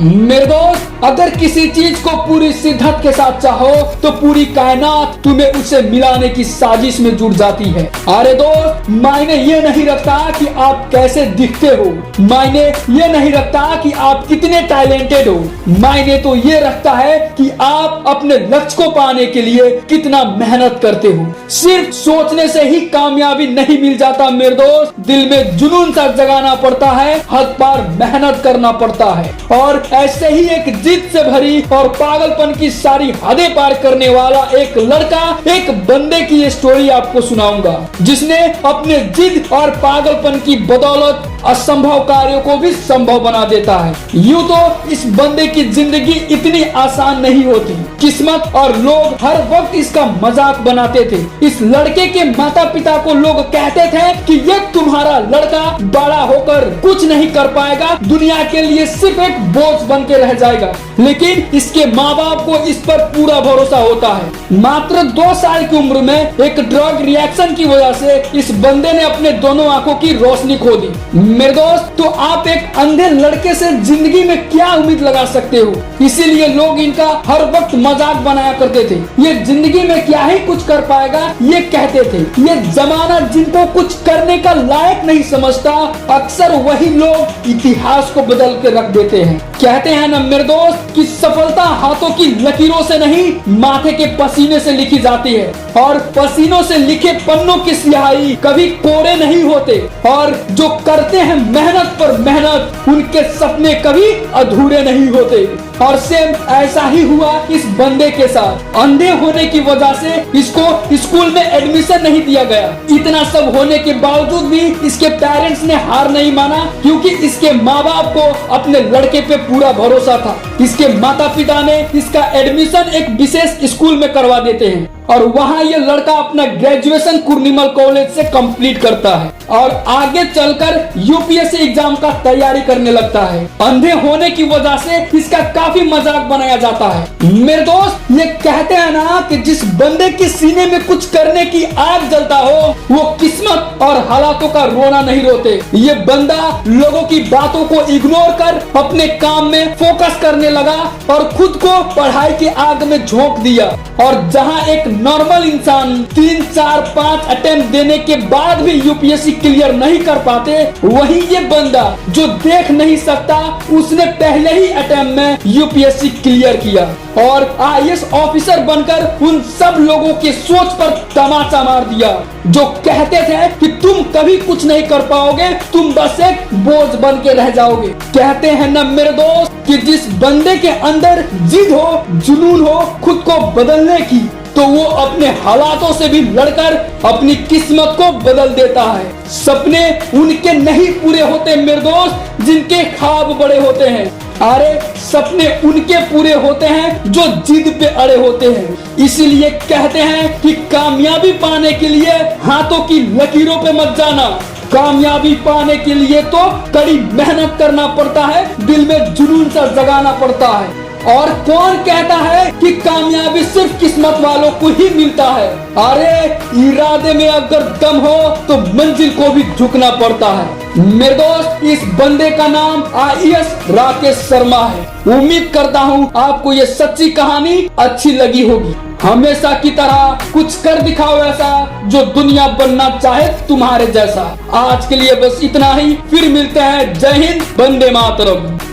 मेरे दोस्त, अगर किसी चीज को पूरी शिद्दत के साथ चाहो तो पूरी कायनात तुम्हें उसे मिलाने की साजिश में जुट जाती है। अरे दोस्त, मायने ये नहीं रखता कि आप कैसे दिखते हो, मायने ये नहीं रखता कि आप कितने टैलेंटेड हो, मायने तो ये रखता है कि आप अपने लक्ष्य को पाने के लिए कितना मेहनत करते हो। सिर्फ सोचने से ही कामयाबी नहीं मिल जाता मेरे दोस्त, दिल में जुनून सा जगाना पड़ता है, हद पार मेहनत करना पड़ता है। और ऐसे ही एक जिद से भरी और पागलपन की सारी हदें पार करने वाला एक लड़का, एक बंदे की ये स्टोरी आपको सुनाऊंगा, जिसने अपने जिद और पागलपन की बदौलत असंभव कार्यों को भी संभव बना देता है। यूं तो इस बंदे की जिंदगी इतनी आसान नहीं होती, किस्मत और लोग हर वक्त इसका मजाक बनाते थे। इस लड़के के माता पिता को लोग कहते थे कि ये तुम्हारा लड़का बड़ा होकर कुछ नहीं कर पाएगा, दुनिया के लिए सिर्फ एक बोझ बन के रह जाएगा। लेकिन इसके माँ बाप को इस पर पूरा भरोसा होता है। मात्र 2 साल की उम्र में एक ड्रग रिएक्शन की वजह से इस बंदे ने अपने दोनों आंखों की रोशनी खो दी। मेरे दोस्त, तो आप एक अंधे लड़के से जिंदगी में क्या उम्मीद लगा सकते हो? इसीलिए लोग इनका हर वक्त मजाक बनाया करते थे। ये जिंदगी में क्या ही कुछ कर पाएगा ये कहते थे। ये जमाना जिनको कुछ करने का लायक नहीं समझता, अक्सर वही लोग इतिहास को बदल के रख देते हैं। कहते हैं ना मेरे दोस्त कि सफलता हाथों की लकीरों से नहीं, माथे के पसीने से लिखी जाती है। और पसीनों से लिखे पन्नों की स्याही कभी कोरे नहीं होते, और जो करते हैं मेहनत पर मेहनत, उनके सपने कभी अधूरे नहीं होते। और सेम ऐसा ही हुआ इस बंदे के साथ। अंधे होने की वजह से इसको स्कूल में एडमिशन नहीं दिया गया। इतना सब होने के बावजूद भी इसके पेरेंट्स ने हार नहीं माना, क्योंकि इसके माँ बाप को अपने लड़के पे पूरा भरोसा था। इसके माता पिता ने इसका एडमिशन एक विशेष स्कूल में करवा देते हैं, और वहाँ ये लड़का अपना ग्रेजुएशन कुर्निमल कॉलेज से कंप्लीट करता है और आगे चलकर यूपीएससी एग्जाम का तैयारी करने लगता है। अंधे होने की वजह से इसका काफी मजाक बनाया जाता है। मेरे दोस्त, ये कहते हैं ना कि जिस बंदे के सीने में कुछ करने की आग जलता हो, वो किस्मत और हालातों का रोना नहीं रोते। ये बंदा लोगों की बातों को इग्नोर कर अपने काम में फोकस करने लगा और खुद को पढ़ाई की आग में झोंक दिया। और जहाँ एक नॉर्मल इंसान 3, 4, 5 अटेम्प्ट देने के बाद भी यूपीएससी क्लियर नहीं कर पाते, वही ये बंदा जो देख नहीं सकता, उसने पहले ही अटेम्प्ट में यूपीएससी क्लियर किया और आईएएस ऑफिसर बनकर उन सब लोगों के सोच पर तमाचा मार दिया जो कहते थे कि तुम कभी कुछ नहीं कर पाओगे, तुम बस एक बोझ बन के रह जाओगे। कहते हैं ना मेरे दोस्त कि जिस बंदे के अंदर जिद हो, जुनून हो खुद को बदलने की, तो वो अपने हालातों से भी लड़कर अपनी किस्मत को बदल देता है। सपने उनके नहीं पूरे होते मेरे दोस्त जिनके ख्वाब बड़े होते हैं। अरे सपने उनके पूरे होते हैं जो जिद पे अड़े होते हैं। इसीलिए कहते हैं कि कामयाबी पाने के लिए हाथों की लकीरों पे मत जाना, कामयाबी पाने के लिए तो कड़ी मेहनत करना पड़ता है, दिल में जुनून सा जगाना पड़ता है। और कौन कहता है कि कामयाबी सिर्फ किस्मत वालों को ही मिलता है? अरे इरादे में अगर दम हो तो मंजिल को भी झुकना पड़ता है। मेरे दोस्त, इस बंदे का नाम आईएएस राकेश शर्मा है। उम्मीद करता हूँ आपको ये सच्ची कहानी अच्छी लगी होगी। हमेशा की तरह कुछ कर दिखाओ ऐसा जो दुनिया बनना चाहे तुम्हारे जैसा। आज के लिए बस इतना ही, फिर मिलते हैं। जय हिंद, वंदे मातरम।